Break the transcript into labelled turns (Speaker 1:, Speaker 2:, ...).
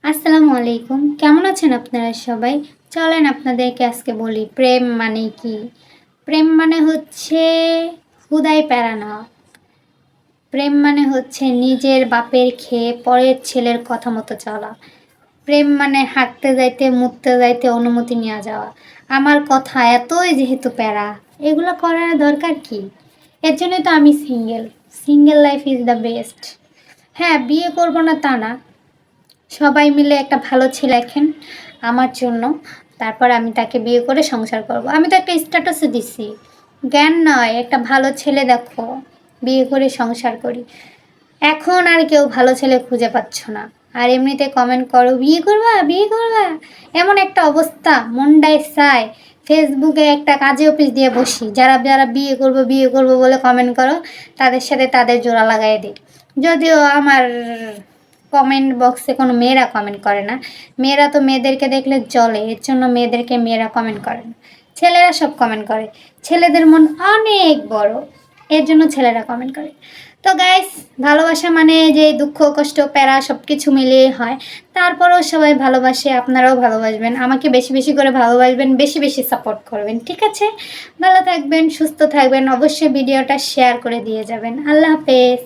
Speaker 1: আসসালামু আলাইকুম। কেমন আছেন আপনারা সবাই? চলেন আপনাদেরকে আজকে বলি প্রেম মানে কি? প্রেম মানে হচ্ছে হুদাই প্যারা নেওয়া। প্রেম মানে হচ্ছে নিজের বাপের খেয়ে পরের ছেলের কথা মতো চলা। প্রেম মানে হাঁটতে যাইতে, মুততে যাইতে অনুমতি নেওয়া যাওয়া। আমার কথা এতই যেহেতু প্যারা, এগুলো করার দরকার কি? এর জন্যই তো আমি single. Single life is the best. হ্যাঁ, বিয়ে করব না তা না। সবাই মিলে একটা ভালো ছেলে দেখেন আমার জন্য, তারপর আমি তাকে বিয়ে করে সংসার করব। আমি তো একটা স্ট্যাটাসে দিছি, জ্ঞান নয়, একটা ভালো ছেলে দেখো, বিয়ে করে সংসার করি। এখন আর কেউ ভালো ছেলে খুঁজে পাচ্ছ না, আর এমনিতে কমেন্ট করো বিয়ে করবা বিয়ে করবা। এমন একটা অবস্থা, মনটায় চায় ফেসবুকে একটা কাজে অফিস দিয়ে বসি, যারা যারা বিয়ে করব বলে কমেন্ট করো তাদের সাথে তাদের জোড়া লাগাই দিই। যদিও আমার কমেন্ট বক্সে কোনো মেয়েরা কমেন্ট করে না, মেয়েরা তো মেয়েদেরকে দেখলে জ্বলে, এর জন্য মেয়েদেরকে মেয়েরা কমেন্ট করে না, ছেলেরা সব কমেন্ট করে। ছেলেদের মন অনেক বড়, এর জন্য ছেলেরা কমেন্ট করে। তো গাইস, ভালোবাসা মানে যে দুঃখ কষ্ট প্যারা সব কিছু মিলিয়ে হয়। তারপরেও সবাই ভালোবাসে, আপনারাও ভালোবাসবেন, আমাকে বেশি বেশি করে ভালোবাসবেন, বেশি বেশি সাপোর্ট করবেন, ঠিক আছে? ভালো থাকবেন, সুস্থ থাকবেন, অবশ্যই ভিডিওটা শেয়ার করে দিয়ে যাবেন। আল্লাহ হাফেজ।